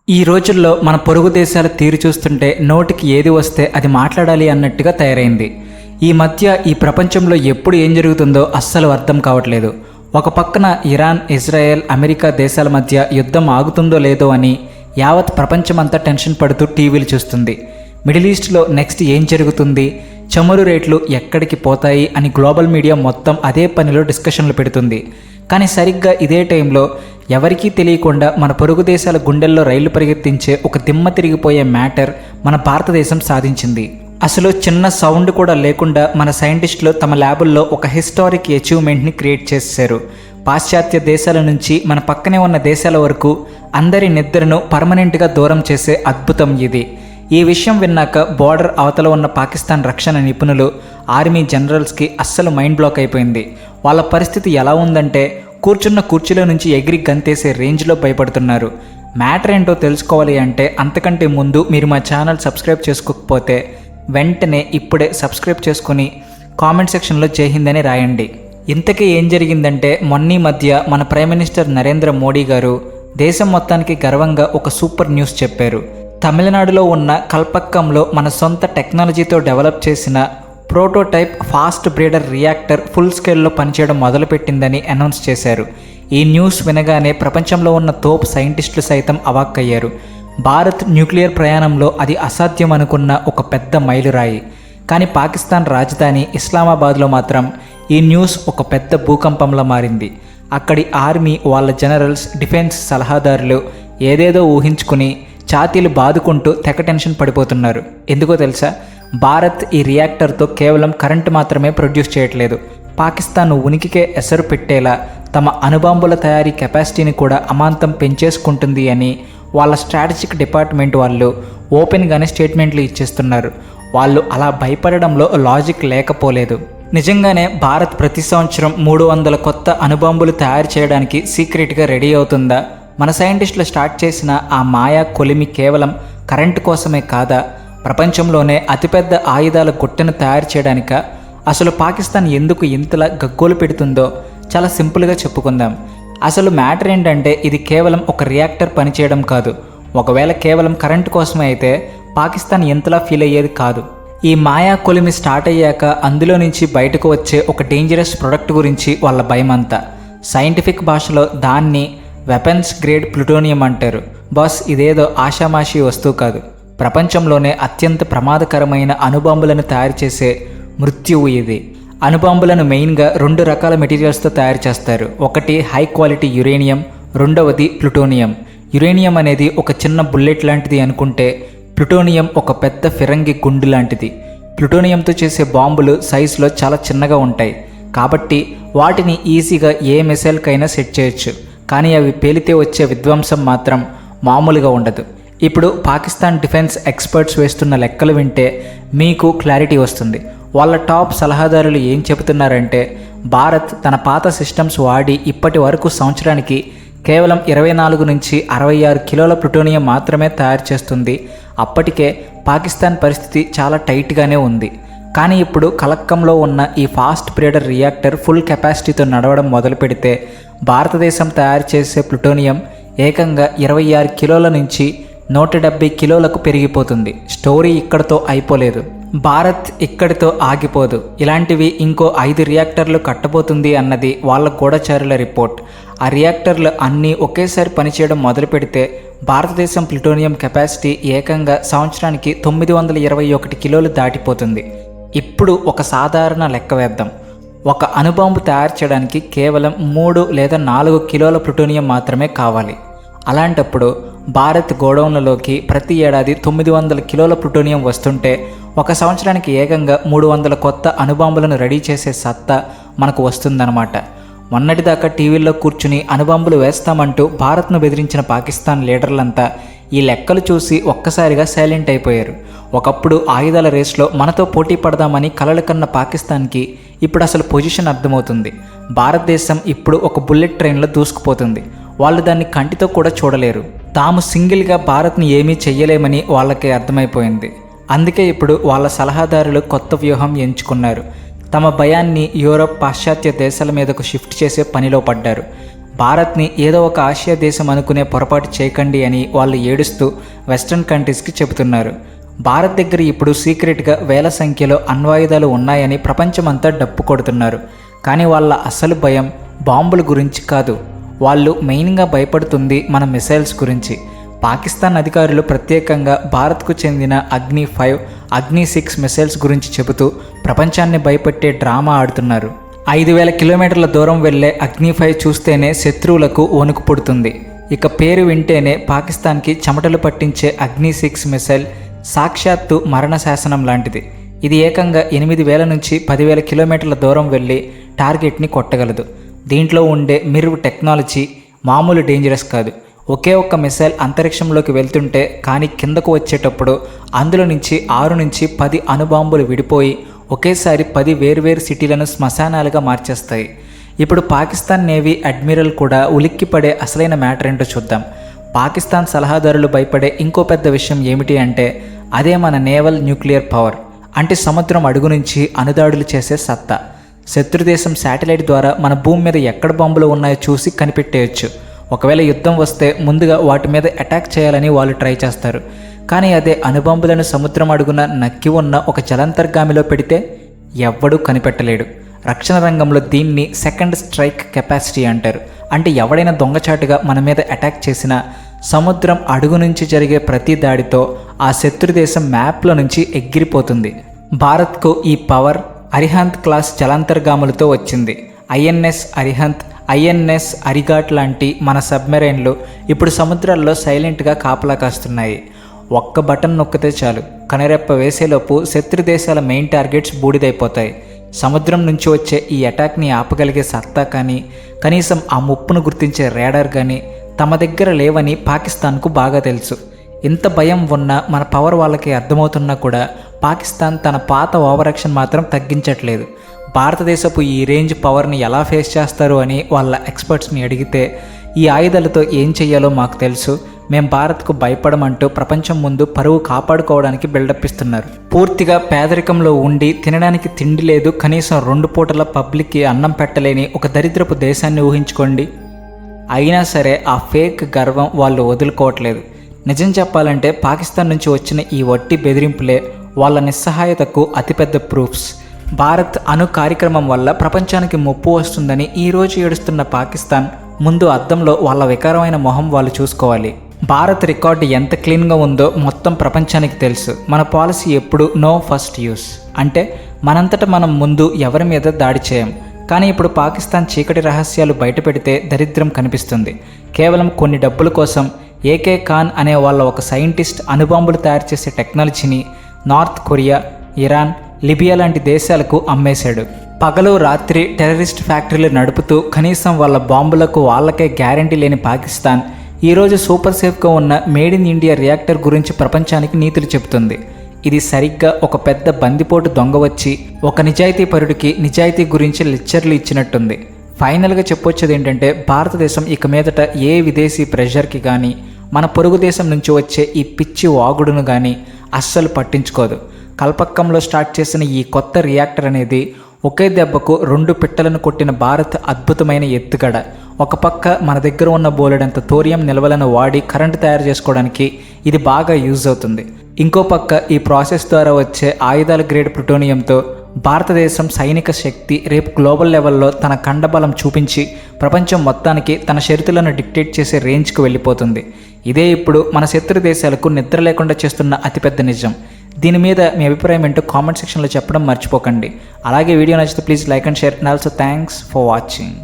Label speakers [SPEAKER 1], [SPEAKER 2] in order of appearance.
[SPEAKER 1] ఈ రోజుల్లో మన పొరుగు దేశాల తీరు చూస్తుంటే నోటికి ఏది వస్తే అది మాట్లాడాలి అన్నట్టుగా తయారైంది. ఈ మధ్య ఈ ప్రపంచంలో ఎప్పుడు ఏం జరుగుతుందో అస్సలు అర్థం కావట్లేదు. ఒక పక్కన ఇరాన్, ఇజ్రాయెల్, అమెరికా దేశాల మధ్య యుద్ధం ఆగుతుందో లేదో అని యావత్ ప్రపంచమంతా టెన్షన్ పడుతూ టీవీలు చూస్తుంది. మిడిల్ ఈస్ట్లో నెక్స్ట్ ఏం జరుగుతుంది, చమురు రేట్లు ఎక్కడికి పోతాయి అని గ్లోబల్ మీడియా మొత్తం అదే పనిలో డిస్కషన్లు పెడుతుంది. కానీ సరిగ్గా ఇదే టైంలో ఎవరికీ తెలియకుండా మన పొరుగు దేశాల గుండెల్లో రైళ్లు పరిగెత్తించే ఒక దిమ్మ తిరిగిపోయే మ్యాటర్ మన భారతదేశం సాధించింది. అసలు చిన్న సౌండ్ కూడా లేకుండా మన సైంటిస్టులు తమ ల్యాబుల్లో ఒక హిస్టారిక్ అచీవ్మెంట్ని క్రియేట్ చేశారు. పాశ్చాత్య దేశాల నుంచి మన పక్కనే ఉన్న దేశాల వరకు అందరి నిద్రను పర్మనెంట్గా దూరం చేసే అద్భుతం ఇది. ఈ విషయం విన్నాక బోర్డర్ అవతల ఉన్న పాకిస్తాన్ రక్షణ నిపుణులు, ఆర్మీ జనరల్స్కి అస్సలు మైండ్ బ్లాక్ అయిపోయింది. వాళ్ళ పరిస్థితి ఎలా ఉందంటే కూర్చున్న కుర్చీలో నుంచి ఎగిరి గంతేసే రేంజ్లో భయపడుతున్నారు. మ్యాటర్ ఏంటో తెలుసుకోవాలి అంటే అంతకంటే ముందు మీరు మా ఛానల్ సబ్స్క్రైబ్ చేసుకోకపోతే వెంటనే ఇప్పుడే సబ్స్క్రైబ్ చేసుకుని కామెంట్ సెక్షన్లో జై హింద్ అని రాయండి. ఇంతకీ ఏం జరిగిందంటే మొన్న మధ్య మన ప్రైమ్ మినిస్టర్ నరేంద్ర మోడీ గారు దేశం మొత్తానికి గర్వంగా ఒక సూపర్ న్యూస్ చెప్పారు. తమిళనాడులో ఉన్న కల్పక్కంలో మన సొంత టెక్నాలజీతో డెవలప్ చేసిన prototype fast breeder reactor full స్కేల్లో పనిచేయడం మొదలుపెట్టిందని అనౌన్స్ చేశారు. ఈ న్యూస్ వినగానే ప్రపంచంలో ఉన్న తోపు సైంటిస్టులు సైతం అవాక్కయ్యారు. భారత్ న్యూక్లియర్ ప్రయాణంలో అది అసాధ్యం అనుకున్న ఒక పెద్ద మైలురాయి. కానీ పాకిస్తాన్ రాజధాని ఇస్లామాబాద్లో మాత్రం ఈ న్యూస్ ఒక పెద్ద భూకంపంలా మారింది. అక్కడి ఆర్మీ, వాళ్ళ జనరల్స్, డిఫెన్స్ సలహాదారులు ఏదేదో ఊహించుకుని ఛాతీలు బాదుకుంటూ తెగ టెన్షన్ పడిపోతున్నారు. ఎందుకో తెలుసా? భారత్ ఈ రియాక్టర్తో కేవలం కరెంటు మాత్రమే ప్రొడ్యూస్ చేయట్లేదు, పాకిస్తాన్ ఉనికికే ఎసరు పెట్టేలా తమ అణుబాంబుల తయారీ కెపాసిటీని కూడా అమాంతం పెంచేసుకుంటుంది అని వాళ్ళ స్ట్రాటజిక్ డిపార్ట్మెంట్ వాళ్ళు ఓపెన్గానే స్టేట్మెంట్లు ఇచ్చేస్తున్నారు. వాళ్ళు అలా భయపడడంలో లాజిక్ లేకపోలేదు. నిజంగానే భారత్ ప్రతి సంవత్సరం 300 కొత్త అణుబాంబులు తయారు చేయడానికి సీక్రెట్గా రెడీ అవుతుందా? మన సైంటిస్టులు స్టార్ట్ చేసిన ఆ మాయా కొలిమి కేవలం కరెంటు కోసమే కాదా? ప్రపంచంలోనే అతిపెద్ద ఆయుధాల గుట్టను తయారు చేయడానిక? అసలు పాకిస్తాన్ ఎందుకు ఇంతలా గగ్గోలు పెడుతుందో చాలా సింపుల్గా చెప్పుకుందాం. అసలు మ్యాటర్ ఏంటంటే ఇది కేవలం ఒక రియాక్టర్ పనిచేయడం కాదు. ఒకవేళ కేవలం కరెంటు కోసమే అయితే పాకిస్తాన్ ఎంతలా ఫీల్ అయ్యేది కాదు. ఈ మాయా కొలిమి స్టార్ట్ అయ్యాక అందులో నుంచి బయటకు వచ్చే ఒక డేంజరస్ ప్రొడక్ట్ గురించి వాళ్ళ భయమంతా. సైంటిఫిక్ భాషలో దాన్ని వెపన్స్ గ్రేడ్ ప్లూటోనియం అంటారు. బాస్, ఇదేదో ఆషామాషీ వస్తువు కాదు. ప్రపంచంలోనే అత్యంత ప్రమాదకరమైన అణుబాంబులను తయారు చేసే మృత్యువు ఇది. అణుబాంబులను మెయిన్గా 2 రకాల మెటీరియల్స్తో తయారు చేస్తారు. ఒకటి హై క్వాలిటీ యురేనియం, రెండవది ప్లూటోనియం. యురేనియం అనేది ఒక చిన్న బుల్లెట్ లాంటిది అనుకుంటే, ప్లూటోనియం ఒక పెద్ద ఫిరంగి గుండు లాంటిది. ప్లూటోనియంతో చేసే బాంబులు సైజులో చాలా చిన్నగా ఉంటాయి కాబట్టి వాటిని ఈజీగా ఏ మిసైల్కైనా సెట్ చేయొచ్చు. కానీ అవి పేలితే వచ్చే విధ్వంసం మాత్రం మామూలుగా ఉండదు. ఇప్పుడు పాకిస్తాన్ డిఫెన్స్ ఎక్స్పర్ట్స్ వేస్తున్న లెక్కలు వింటే మీకు క్లారిటీ వస్తుంది. వాళ్ళ టాప్ సలహాదారులు ఏం చెబుతున్నారంటే భారత్ తన పాత సిస్టమ్స్ వాడి ఇప్పటి వరకు సంవత్సరానికి కేవలం 24 నుంచి 66 కిలోల ప్లూటోనియం మాత్రమే తయారు చేస్తుంది. అప్పటికే పాకిస్తాన్ పరిస్థితి చాలా టైట్గానే ఉంది. కానీ ఇప్పుడు కలక్కంలో ఉన్న ఈ ఫాస్ట్ బ్రీడర్ రియాక్టర్ ఫుల్ కెపాసిటీతో నడవడం మొదలు పెడితే భారతదేశం తయారు చేసే ప్లూటోనియం ఏకంగా 26 కిలోల నుంచి 170 కిలోలకు పెరిగిపోతుంది. స్టోరీ ఇక్కడితో అయిపోలేదు. భారత్ ఇక్కడితో ఆగిపోదు. ఇలాంటివి ఇంకో 5 రియాక్టర్లు కట్టబోతుంది అన్నది వాళ్ళ గూఢచారుల రిపోర్ట్. ఆ రియాక్టర్లు అన్నీ ఒకేసారి పనిచేయడం మొదలు పెడితే భారతదేశం ప్లూటోనియం కెపాసిటీ ఏకంగా సంవత్సరానికి 921 కిలోలు దాటిపోతుంది. ఇప్పుడు ఒక సాధారణ లెక్క వేద్దాం. ఒక అణుబాంబు తయారు చేయడానికి కేవలం 3 లేదా 4 కిలోల ప్లూటోనియం మాత్రమే కావాలి. అలాంటప్పుడు భారత్ గోడౌన్లలోకి ప్రతి ఏడాది 900 కిలోల ప్లూటోనియం వస్తుంటే ఒక సంవత్సరానికి ఏకంగా 300 కొత్త అణుబాంబులను రెడీ చేసే సత్తా మనకు వస్తుందన్నమాట. మొన్నటిదాకా టీవీల్లో కూర్చుని అణుబాంబులు వేస్తామంటూ భారత్ను బెదిరించిన పాకిస్తాన్ లీడర్లంతా ఈ లెక్కలు చూసి ఒక్కసారిగా సైలెంట్ అయిపోయారు. ఒకప్పుడు ఆయుధాల రేస్లో మనతో పోటీ పడదామని కలలు కన్న పాకిస్తాన్కి ఇప్పుడు అసలు పొజిషన్ అర్థమవుతుంది. భారతదేశం ఇప్పుడు ఒక బుల్లెట్ ట్రైన్లో దూసుకుపోతుంది. వాళ్ళు దాన్ని కంటితో కూడా చూడలేరు. తాము సింగిల్గా భారత్ని ఏమీ చెయ్యలేమని వాళ్ళకి అర్థమైపోయింది. అందుకే ఇప్పుడు వాళ్ళ సలహాదారులు కొత్త వ్యూహం ఎంచుకున్నారు. తమ భయాన్ని యూరోప్, పాశ్చాత్య దేశాల మీదకు షిఫ్ట్ చేసే పనిలో పడ్డారు. భారత్ని ఏదో ఒక ఆసియా దేశం అనుకునే పొరపాటు చేయకండి అని వాళ్ళు ఏడుస్తూ వెస్ట్రన్ కంట్రీస్కి చెబుతున్నారు. భారత్ దగ్గర ఇప్పుడు సీక్రెట్గా వేల సంఖ్యలో అణ్వాయుధాలు ఉన్నాయని ప్రపంచమంతా డప్పు కొడుతున్నారు. కానీ వాళ్ళ అసలు భయం బాంబుల గురించి కాదు. వాళ్ళు మెయిన్గా భయపడుతుంది మన మిసైల్స్ గురించి. పాకిస్తాన్ అధికారులు ప్రత్యేకంగా భారత్కు చెందిన అగ్ని-5, అగ్ని-6 మిసైల్స్ గురించి చెబుతూ ప్రపంచాన్ని భయపెట్టే డ్రామా ఆడుతున్నారు. 5,000 కిలోమీటర్ల దూరం వెళ్లే అగ్ని-5 చూస్తేనే శత్రువులకు వణుకు పుడుతుంది. ఇక పేరు వింటేనే పాకిస్తాన్కి చెమటలు పట్టించే అగ్ని-6 మిసైల్ సాక్షాత్తు మరణ శాసనం లాంటిది. ఇది ఏకంగా 8,000 నుంచి 10,000 కిలోమీటర్ల దూరం వెళ్ళి టార్గెట్ని కొట్టగలదు. దీంట్లో ఉండే మిర్వ్ టెక్నాలజీ మామూలు డేంజరస్ కాదు. ఒకే ఒక్క మిసైల్ అంతరిక్షంలోకి వెళ్తుంటే కానీ కిందకు వచ్చేటప్పుడు అందులో నుంచి 6 నుంచి 10 అణుబాంబులు విడిపోయి ఒకేసారి 10 వేర్వేరు సిటీలను శ్మశానాలుగా మార్చేస్తాయి. ఇప్పుడు పాకిస్తాన్ నేవీ అడ్మిరల్ కూడా ఉలిక్కిపడే అసలైన మ్యాటర్ ఏంటో చూద్దాం. పాకిస్తాన్ సలహాదారులు భయపడే ఇంకో పెద్ద విషయం ఏమిటి అంటే అదే మన నేవల్ న్యూక్లియర్ పవర్. అంటే సముద్రం అడుగు నుంచి అణుదాడులు చేసే సత్తా. శత్రుదేశం శాటిలైట్ ద్వారా మన భూమి మీద ఎక్కడ బాంబులు ఉన్నాయో చూసి కనిపెట్టేయచ్చు. ఒకవేళ యుద్ధం వస్తే ముందుగా వాటి మీద అటాక్ చేయాలని వాళ్ళు ట్రై చేస్తారు. కానీ అదే అణుబాంబులను సముద్రం అడుగున నక్కి ఉన్న ఒక జలాంతర్గామిలో పెడితే ఎవ్వడూ కనిపెట్టలేడు. రక్షణ రంగంలో దీన్ని సెకండ్ స్ట్రైక్ కెపాసిటీ అంటారు. అంటే ఎవడైనా దొంగచాటుగా మన మీద అటాక్ చేసినా సముద్రం అడుగు నుంచి జరిగే ప్రతి దాడితో ఆ శత్రుదేశం మ్యాప్లో నుంచి ఎగిరిపోతుంది. భారత్కు ఈ పవర్ అరిహంత్ క్లాస్ జలాంతర్గాములతో వచ్చింది. ఐఎన్ఎస్ అరిహంత్, ఐఎన్ఎస్ అరిఘాట్ లాంటి మన సబ్మెరైన్లు ఇప్పుడు సముద్రాల్లో సైలెంట్గా కాపలా కాస్తున్నాయి. ఒక్క బటన్ నొక్కితే చాలు, కనురెప్ప వేసేలోపు శత్రు దేశాల మెయిన్ టార్గెట్స్ బూడిదైపోతాయి. సముద్రం నుంచి వచ్చే ఈ అటాక్ని ఆపగలిగే సత్తా కానీ కనీసం ఆ ముప్పును గుర్తించే రేడార్ కానీ తమ దగ్గర లేవని పాకిస్తాన్కు బాగా తెలుసు. ఇంత భయం ఉన్నా మన పవర్ వాళ్ళకి అర్థమవుతున్నా కూడా పాకిస్తాన్ తన పాత ఓవరాక్షన్ మాత్రం తగ్గించట్లేదు. భారతదేశపు ఈ రేంజ్ పవర్ని ఎలా ఫేస్ చేస్తారు అని వాళ్ళ ఎక్స్పర్ట్స్ని అడిగితే ఈ ఆయుధాలతో ఏం చెయ్యాలో మాకు తెలుసు, మేం భారత్కు భయపడమంటూ ప్రపంచం ముందు పరువు కాపాడుకోవడానికి బిల్డప్ ఇస్తున్నారు. పూర్తిగా పేదరికంలో ఉండి తినడానికి తిండి లేదు, కనీసం 2 పూటల పబ్లిక్కి అన్నం పెట్టలేని ఒక దరిద్రపు దేశాన్ని ఊహించుకోండి. అయినా సరే ఆ ఫేక్ గర్వం వాళ్ళు వదులుకోవట్లేదు. నిజం చెప్పాలంటే పాకిస్తాన్ నుంచి వచ్చిన ఈ వట్టి బెదిరింపులే వాళ్ళ నిస్సహాయతకు అతిపెద్ద ప్రూఫ్స్. భారత్ అణు కార్యక్రమం వల్ల ప్రపంచానికి ముప్పు వస్తుందని ఈరోజు ఏడుస్తున్న పాకిస్తాన్ ముందు అద్దంలో వాళ్ళ వికారమైన మొహం వాళ్ళు చూసుకోవాలి. భారత్ రికార్డు ఎంత క్లీన్గా ఉందో మొత్తం ప్రపంచానికి తెలుసు. మన పాలసీ ఎప్పుడు నో ఫస్ట్ యూస్, అంటే మనంతట మనం ముందు ఎవరి మీద దాడి చేయం. కానీ ఇప్పుడు పాకిస్తాన్ చీకటి రహస్యాలు బయటపెడితే దరిద్రం కనిపిస్తుంది. కేవలం కొన్ని డబ్బుల కోసం ఏకే ఖాన్ అనే వాళ్ళ ఒక సైంటిస్ట్ అణుబాంబులు తయారు చేసే టెక్నాలజీని నార్త్ కొరియా, ఇరాన్, లిబియా లాంటి దేశాలకు అమ్మేశాడు. పగలు రాత్రి టెర్రరిస్ట్ ఫ్యాక్టరీలు నడుపుతూ కనీసం వాళ్ళ బాంబులకు వాళ్ళకే గ్యారంటీ లేని పాకిస్తాన్ ఈరోజు సూపర్ సేఫ్గా ఉన్న మేడ్ ఇన్ ఇండియా రియాక్టర్ గురించి ప్రపంచానికి నీతులు చెబుతుంది. ఇది సరిగ్గా ఒక పెద్ద బందిపోటు దొంగ వచ్చి ఒక నిజాయితీ పరుడికి నిజాయితీ గురించి లెక్చర్లు ఇచ్చినట్టుంది. ఫైనల్గా చెప్పొచ్చేది ఏంటంటే భారతదేశం ఇక మీదట ఏ విదేశీ ప్రెషర్కి కానీ మన పొరుగు దేశం నుంచి వచ్చే ఈ పిచ్చి వాగుడును కానీ అస్సలు పట్టించుకోదు. కల్పక్కంలో స్టార్ట్ చేసిన ఈ కొత్త రియాక్టర్ అనేది ఒకే దెబ్బకు 2 పిట్టలను కొట్టిన భారత్ అద్భుతమైన ఎత్తుగడ. ఒక పక్క మన దగ్గర ఉన్న బోలెడంత థోరియం నిల్వలను వాడి కరెంటు తయారు చేసుకోవడానికి ఇది బాగా యూజ్ అవుతుంది. ఇంకో పక్క ఈ ప్రాసెస్ ద్వారా వచ్చే ఆయుధాల గ్రేడ్ ప్లూటోనియంతో భారతదేశం సైనిక శక్తి రేపు గ్లోబల్ లెవెల్లో తన కండబలం చూపించి ప్రపంచం మొత్తానికి తన షరతులను డిక్టేట్ చేసే రేంజ్కి వెళ్ళిపోతుంది. ఇదే ఇప్పుడు మన శత్రు దేశాలకు నిద్ర లేకుండా చేస్తున్న అతిపెద్ద నిజం. దీని మీద మీ అభిప్రాయం ఏంటో కామెంట్ సెక్షన్లో చెప్పడం మర్చిపోకండి. అలాగే వీడియో నచ్చితే please like and share. And also thanks for watching.